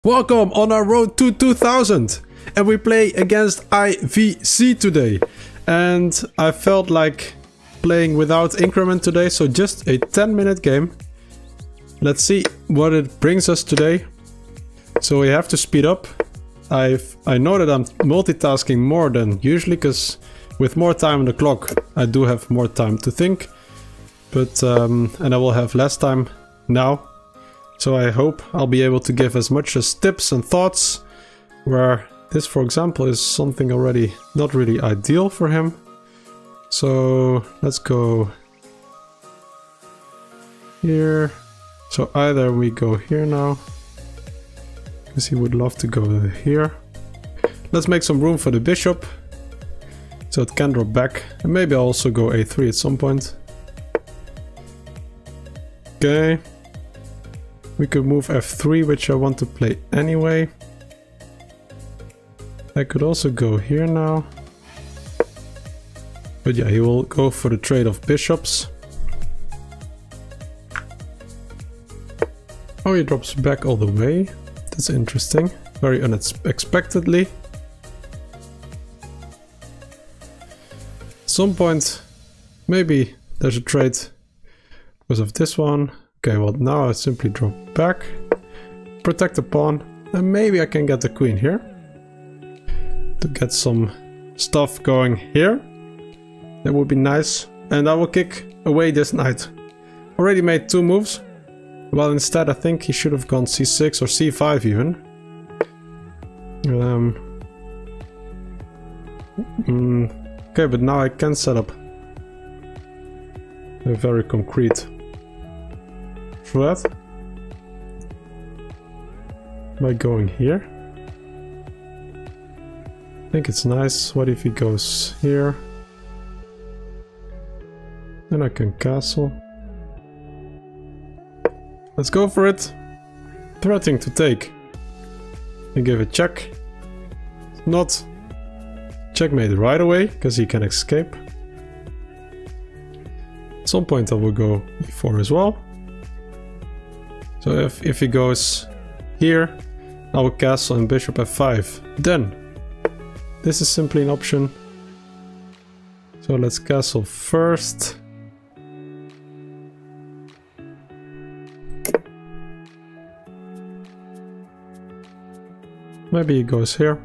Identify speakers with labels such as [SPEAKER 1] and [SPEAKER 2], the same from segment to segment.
[SPEAKER 1] Welcome on our road to 2000, and we play against IVC today. And I felt like playing without increment today, so just a 10-minute game. Let's see what it brings us today. So we have to speed up. I know that I'm multitasking more than usually, because with more time on the clock I do have more time to think. But and I will have less time now. So I hope I'll be able to give as much as tips and thoughts, where this, for example, is something already not really ideal for him. So let's go here. So either we go here now, because he would love to go here. Let's make some room for the bishop, so it can drop back. And maybe I'll also go a3 at some point. Okay. We could move f3, which I want to play anyway. I could also go here now. But yeah, he will go for the trade of bishops. Oh, he drops back all the way. That's interesting. Very unexpectedly. At some point, maybe there's a trade because of this one. Okay, well now I simply drop back, protect the pawn, and maybe I can get the queen here to get some stuff going here. That would be nice. And I will kick away this knight. Already made 2 moves. Well, instead I think he should have gone c6 or c5 even. Okay, but now I can set up a very concrete threat by going here. I think it's nice. What if he goes here? Then I can castle. Let's go for it. Threatening to take. I give a check. Not checkmate right away, because he can escape. At some point I will go e4 as well. So if he goes here, I will castle and bishop f5. Then, this is simply an option. So let's castle first. Maybe he goes here.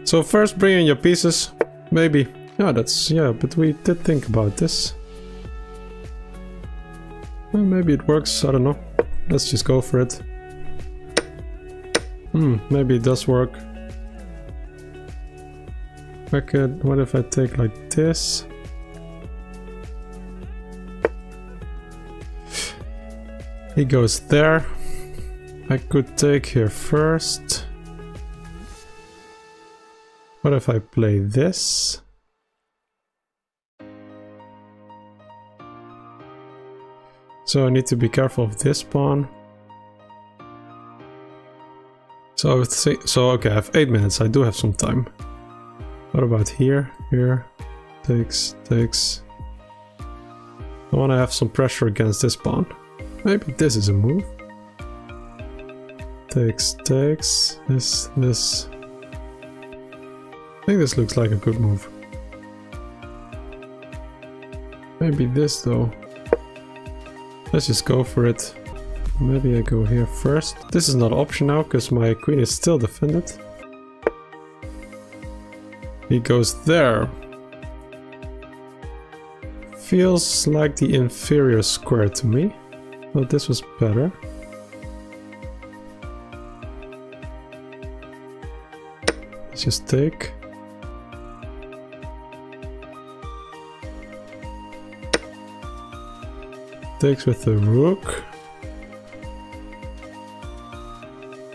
[SPEAKER 1] So first bring in your pieces. Maybe. Yeah, but we did think about this. Well, maybe it works, I don't know. Let's just go for it. Maybe it does work. What if I take like this? He goes there. I could take here first. What if I play this? So I need to be careful of this pawn. So I would say, okay, I have 8 minutes, I do have some time. What about here? Here, takes. I want to have some pressure against this pawn. Maybe this is a move. Takes, this. I think this looks like a good move. Maybe this though. Let's just go for it. Maybe I go here first. This is not an option now, because my queen is still defended. He goes there. Feels like the inferior square to me. Well, this was better. Let's just take. Takes with the rook.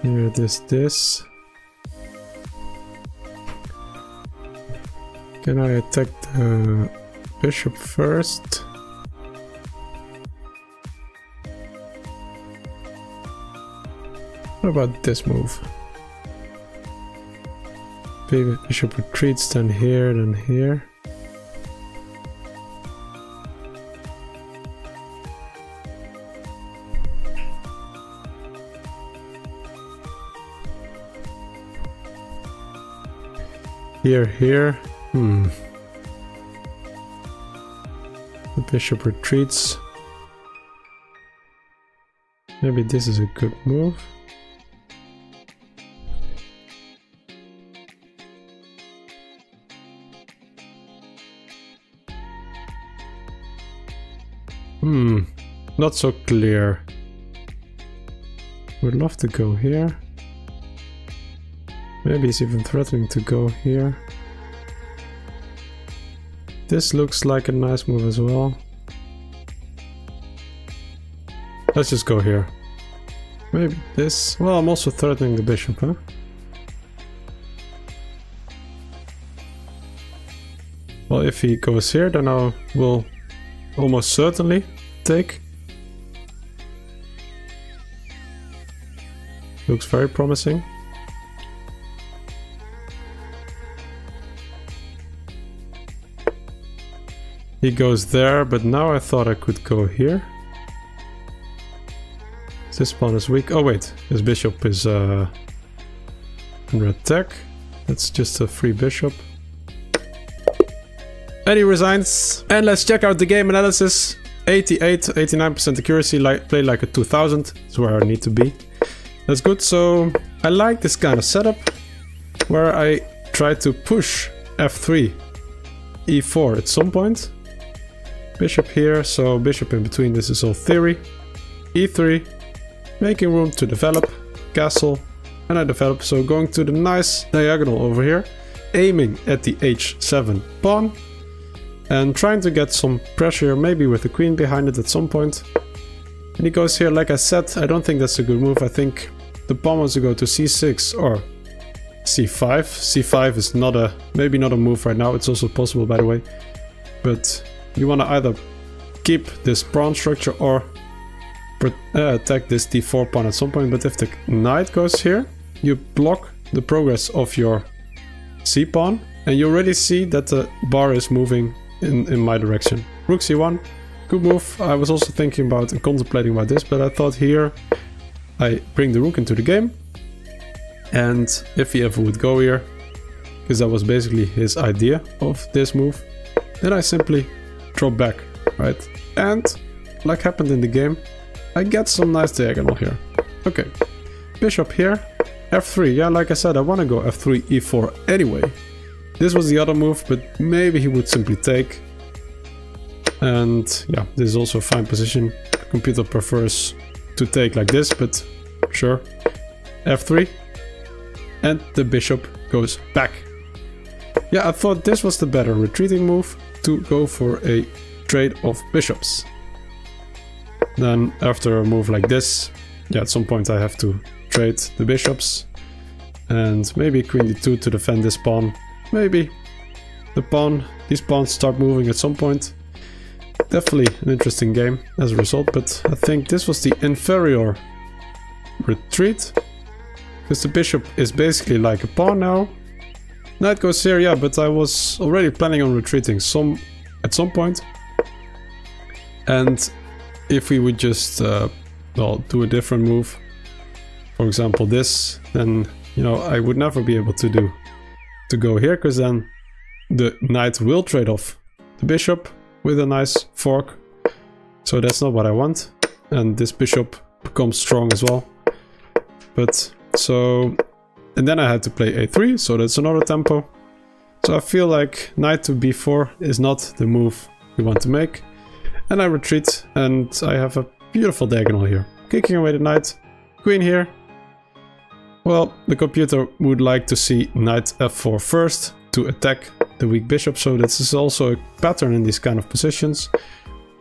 [SPEAKER 1] Here, this. Can I attack the bishop first? What about this move? Maybe bishop retreats, then here, then here. Here. The bishop retreats. Maybe this is a good move. Not so clear. Would love to go here. Maybe he's even threatening to go here. This looks like a nice move as well. Let's just go here. Maybe this. Well, I'm also threatening the bishop, huh? Well, if he goes here, then I will almost certainly take. Looks very promising. He goes there, but now I thought I could go here. This pawn is weak. Oh wait, his bishop is under attack. That's just a free bishop. And he resigns. And let's check out the game analysis. 88, 89% accuracy, play like a 2000. That's where I need to be. That's good. So I like this kind of setup where I try to push f3, e4 at some point. Bishop here, so bishop in between, this is all theory. e3, making room to develop, castle, and I develop, so going to the nice diagonal over here, aiming at the h7 pawn, and trying to get some pressure, maybe with the queen behind it at some point. And he goes here, like I said, I don't think that's a good move. I think the pawn wants to go to c6 or c5. c5 is not a, maybe not a move right now, it's also possible by the way, but you want to either keep this pawn structure or attack this d4 pawn at some point. But if the knight goes here, you block the progress of your c pawn, and you already see that the bar is moving in my direction. Rook c1, good move. I was also thinking about and contemplating about this, but I thought here I bring the rook into the game, and if he ever would go here, because that was basically his idea of this move, then I simply drop back, right? And like happened in the game, I get some nice diagonal here. Okay, bishop here, f3. Yeah, like I said, I want to go f3, e4 anyway. This was the other move, but maybe he would simply take. And yeah, this is also a fine position. The computer prefers to take like this, but sure. f3, and the bishop goes back. Yeah, I thought this was the better retreating move, to go for a trade of bishops. Then after a move like this, yeah, at some point I have to trade the bishops, and maybe queen d2 to defend this pawn. Maybe these pawns start moving at some point. Definitely an interesting game as a result, but I think this was the inferior retreat, because the bishop is basically like a pawn now. Knight goes here, yeah, but I was already planning on retreating at some point. And if we would just well, do a different move, for example this, then you know I would never be able to go here, because then the knight will trade off the bishop with a nice fork. So that's not what I want, and this bishop becomes strong as well. But so, and then I had to play a3, so that's another tempo. So I feel like knight to b4 is not the move we want to make. And I retreat, and I have a beautiful diagonal here. Kicking away the knight, queen here. Well, the computer would like to see knight f4 first to attack the weak bishop, so this is also a pattern in these kind of positions,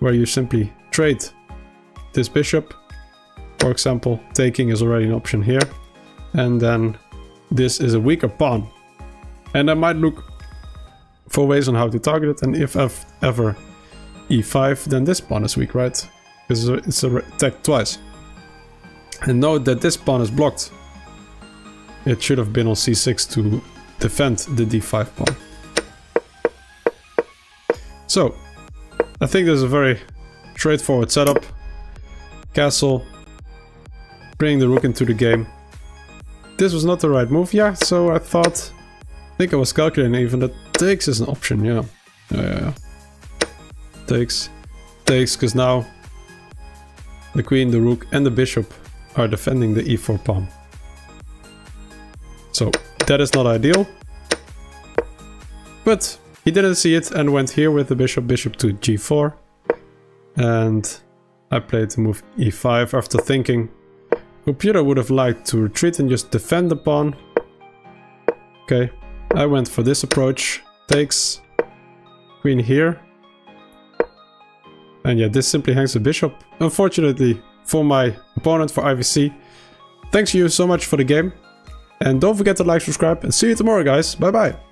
[SPEAKER 1] where you simply trade this bishop. For example, taking is already an option here, and then this is a weaker pawn. And I might look for ways on how to target it, and if ever e5, then this pawn is weak, right? Because it's attacked twice. And note that this pawn is blocked. It should have been on c6 to defend the d5 pawn. So, I think this is a very straightforward setup. Castle, bring the rook into the game. This was not the right move, yeah, so I thought think I was calculating even that takes is an option, yeah. Yeah. Takes, because now the queen, the rook and the bishop are defending the e4 pawn. So that is not ideal. But he didn't see it and went here with the bishop to g4. And I played the move e5 after thinking computer would have liked to retreat and just defend the pawn. Okay, I went for this approach. Takes, queen here. And yeah, this simply hangs the bishop. Unfortunately for my opponent, for IVC. Thanks you so much for the game. And don't forget to like, subscribe, and see you tomorrow, guys. Bye bye.